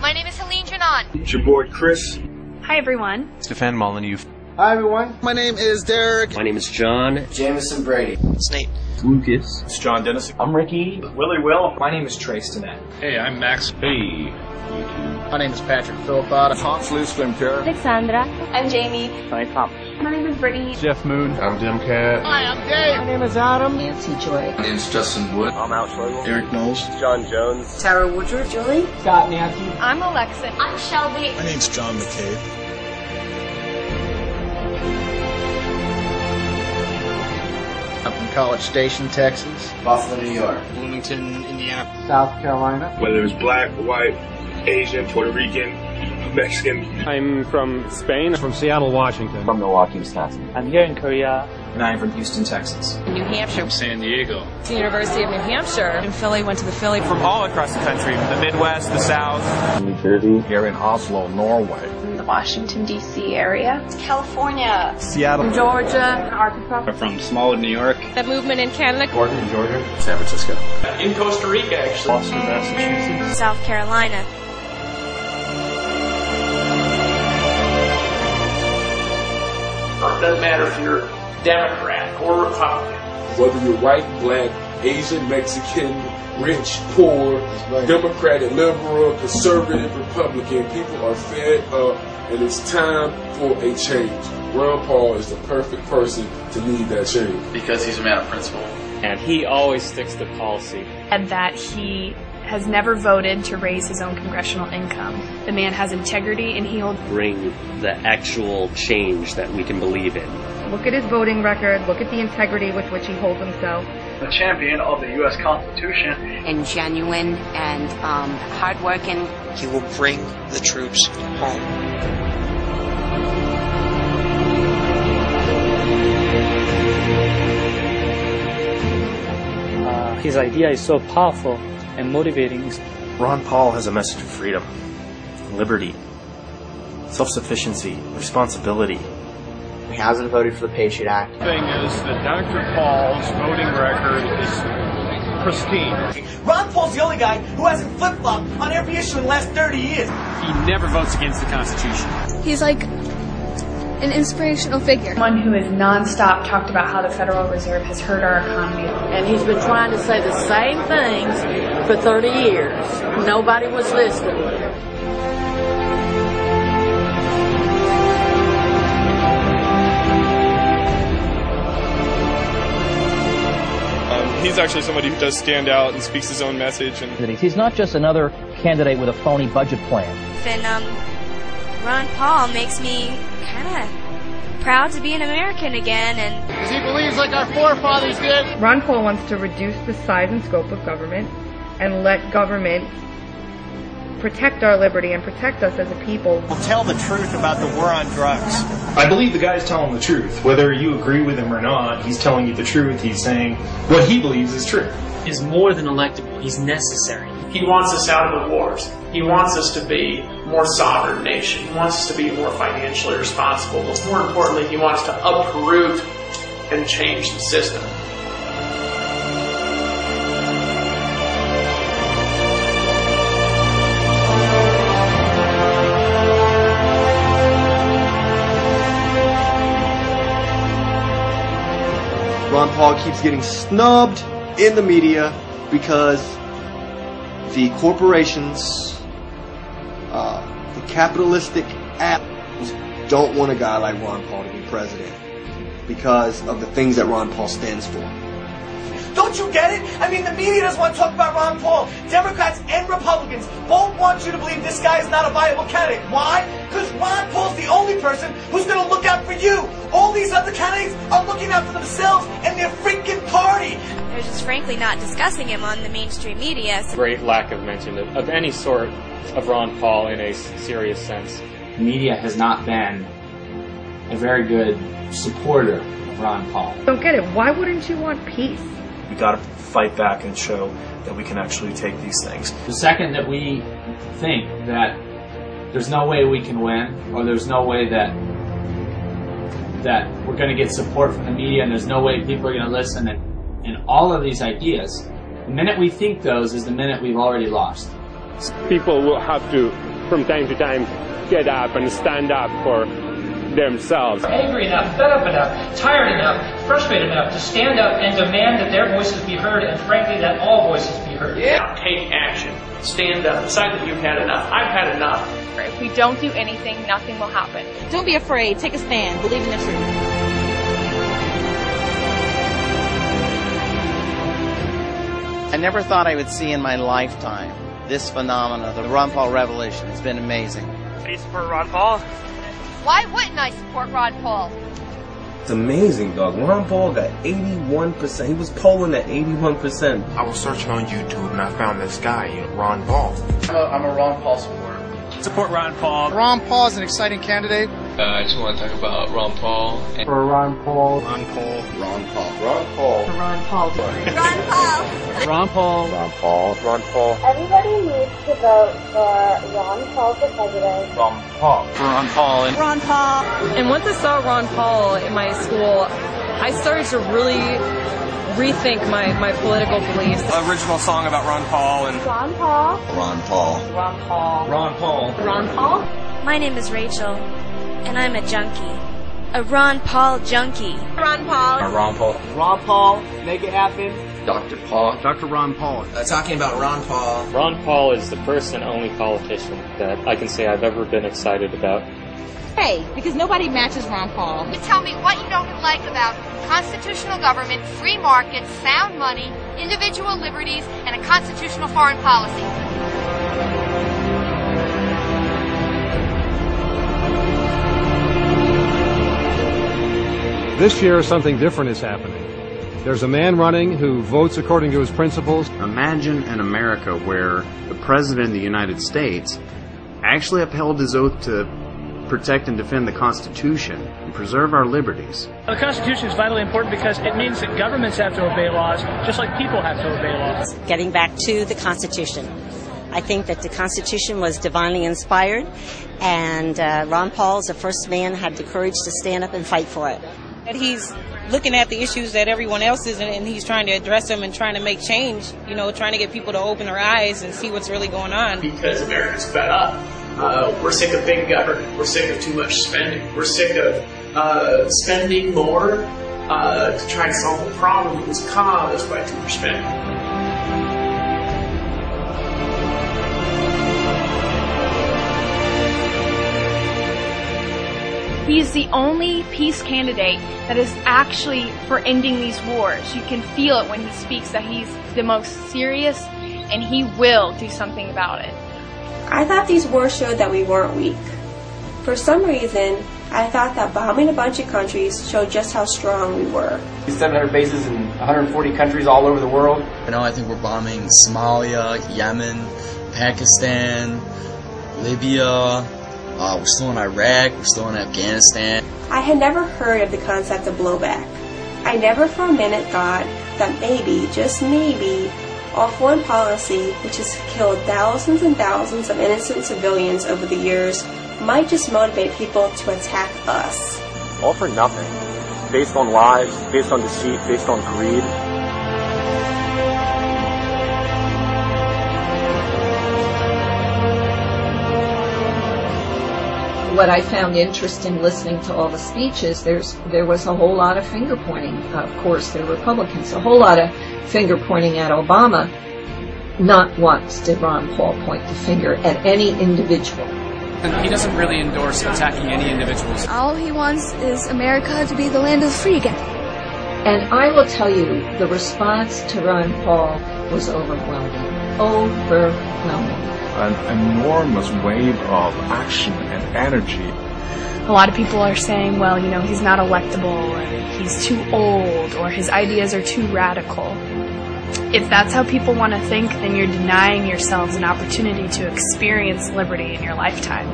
My name is Helene Janan. It's your boy Chris. Hi everyone. Stefan Molyneux. Hi everyone. My name is Derek. My name is John. Jameson Brady. It's Nate. Lucas. It's John Dennis. I'm Ricky. Willie Will. My name is Trace Danette. Hey, I'm Max B. My name is Patrick Philpott. Tom Sluice, Slim Terror. Alexandra. I'm Jamie. Hi, Tom. My name is Brittany. Jeff Moon. I'm Jim Cat. Hi, I'm Dave. My name is Adam. Nancy Joy. My name's Justin Wood. I'm Al Schlegel. Eric Knowles. John Jones. Tara Woodruff. Julie. Scott Nancy. I'm Alexa. I'm Shelby. My name's John McCabe. I'm from College Station, Texas. Buffalo, New York. Bloomington, Indiana. South Carolina. Whether it's black, white, Asian, Puerto Rican, Mexican. I'm from Spain. From Seattle, Washington. From Milwaukee, Wisconsin. I'm here in Korea. And I'm from Houston, Texas. New Hampshire. From San Diego. The University of New Hampshire. In Philly, went to the Philly. From all across the country, the Midwest, the South. New Jersey. Here in Oslo, Norway. From the Washington, D.C. area. California. Seattle. From Georgia. Arkansas. From Smallwood, New York. The movement in Canada. Portland, Georgia. San Francisco. In Costa Rica, actually. Boston, Massachusetts. South Carolina. It doesn't matter if you're Democrat or Republican. Whether you're white, black, Asian, Mexican, rich, poor, Democratic, liberal, conservative, Republican, people are fed up and it's time for a change. Ron Paul is the perfect person to lead that change. Because he's a man of principle. And he always sticks to policy. And that he has never voted to raise his own congressional income. The man has integrity and he'll Bring the actual change that we can believe in. Look at his voting record. Look at the integrity with which he holds himself. A champion of the U.S. Constitution. And genuine and hardworking. He will bring the troops home. His idea is so powerful and motivating. Ron Paul has a message of freedom, liberty, self-sufficiency, responsibility. He hasn't voted for the Patriot Act. The thing is that Dr. Paul's voting record is pristine. Ron Paul's the only guy who hasn't flip-flopped on every issue in the last 30 years. He never votes against the Constitution. He's like an inspirational figure. One who has nonstop talked about how the Federal Reserve has hurt our economy. And he's been trying to say the same things for 30 years. Nobody was listening. He's actually somebody who does stand out and speaks his own message. And He's not just another candidate with a phony budget plan. And Ron Paul makes me kind of proud to be an American again. And Because he believes like our forefathers did. Ron Paul wants to reduce the size and scope of government and let government protect our liberty and protect us as a people. We'll tell the truth about the war on drugs. I believe the guy's telling the truth. Whether you agree with him or not, he's telling you the truth. He's saying what he believes is true. He's more than electable. He's necessary. He wants us out of the wars. He wants us to be a more sovereign nation. He wants us to be more financially responsible. But more importantly, he wants to uproot and change the system. Ron Paul keeps getting snubbed in the media because the corporations, the capitalistic apples don't want a guy like Ron Paul to be president because of the things that Ron Paul stands for. Don't you get it? I mean, the media doesn't want to talk about Ron Paul. Democrats and Republicans both want you to believe this guy is not a viable candidate. Why? Because Ron Paul's the only person who's going to look out for you. All these other candidates are looking out for themselves and their freaking party. they're just frankly not discussing him on the mainstream media. Great lack of mention of any sort of Ron Paul in a serious sense. The media has not been a very good supporter of Ron Paul. Don't get it. Why wouldn't you want peace? We got to fight back and show that we can actually take these things. The second that we think that there's no way we can win, or there's no way that we're going to get support from the media, and there's no way people are going to listen, and all of these ideas, the minute we think those is the minute we've already lost. People will have to from time to time, get up and stand up for themselves. Angry enough, fed up enough, tired enough, frustrated enough to stand up and demand that their voices be heard, and frankly that all voices be heard. Yeah. Take action. Stand up. Decide that you've had enough. I've had enough. If we don't do anything, nothing will happen. Don't be afraid. Take a stand. Believe in the truth. I never thought I would see in my lifetime this phenomenon, the Ron Paul revolution. It's been amazing. Do you support Ron Paul? Why wouldn't I support Ron Paul? It's amazing, dog. Ron Paul got 81%. He was polling at 81%. I was searching on YouTube and I found this guy, Ron Paul. I'm a Ron Paul supporter. Support Ron Paul. Ron Paul is an exciting candidate. I just want to talk about Ron Paul. For Ron Paul. Ron Paul. Ron Paul. Ron Paul. For Ron Paul. Ron Paul. Ron Paul. Ron Paul. Ron Paul. Everybody needs to vote for Ron Paul for president. Ron Paul. For Ron Paul. And Ron Paul. And once I saw Ron Paul in my school, I started to really rethink my political beliefs. Original song about Ron Paul and Ron Paul. Ron Paul. Ron Paul. Ron Paul. Ron Paul. My name is Rachel, and I'm a junkie. A Ron Paul junkie. Ron Paul. Ron Paul. Ron Paul, make it happen. Dr. Paul. Dr. Ron Paul. Talking about Ron Paul. Ron Paul is the first and only politician that I can say I've ever been excited about. Hey, because nobody matches Ron Paul. You tell me what you don't like about constitutional government, free markets, sound money, individual liberties, and a constitutional foreign policy. This year, something different is happening. There's a man running who votes according to his principles. Imagine an America where the President of the United States actually upheld his oath to protect and defend the Constitution and preserve our liberties. The Constitution is vitally important because it means that governments have to obey laws, just like people have to obey laws. Getting back to the Constitution. I think that the Constitution was divinely inspired, and Ron Paul, as the first man, had the courage to stand up and fight for it. And he's looking at the issues that everyone else is in, and he's trying to address them and trying to make change, trying to get people to open their eyes and see what's really going on. Because America's fed up. We're sick of big government. We're sick of too much spending. We're sick of spending more to try and solve the problem that was caused by too much spending. He is the only peace candidate that is actually for ending these wars. You can feel it when he speaks that he's the most serious, and he will do something about it. I thought these wars showed that we weren't weak. For some reason, I thought that bombing a bunch of countries showed just how strong we were. 700 bases in 140 countries all over the world. I think we're bombing Somalia, Yemen, Pakistan, Libya. We're still in Iraq. We're still in Afghanistan. I had never heard of the concept of blowback. I never for a minute thought that maybe, just maybe, our foreign policy, which has killed thousands and thousands of innocent civilians over the years, might just motivate people to attack us. All for nothing. Based on lies, based on deceit, based on greed. What I found interesting listening to all the speeches, there was a whole lot of finger pointing. Of course, they're Republicans. A whole lot of finger pointing at Obama. Not once did Ron Paul point the finger at any individual. And he doesn't really endorse attacking any individuals. All he wants is America to be the land of the free again. And I will tell you, the response to Ron Paul was overwhelming. Overwhelming. An enormous wave of action and energy. A lot of people are saying, well, he's not electable, or he's too old, or his ideas are too radical. If that's how people want to think, then you're denying yourselves an opportunity to experience liberty in your lifetime.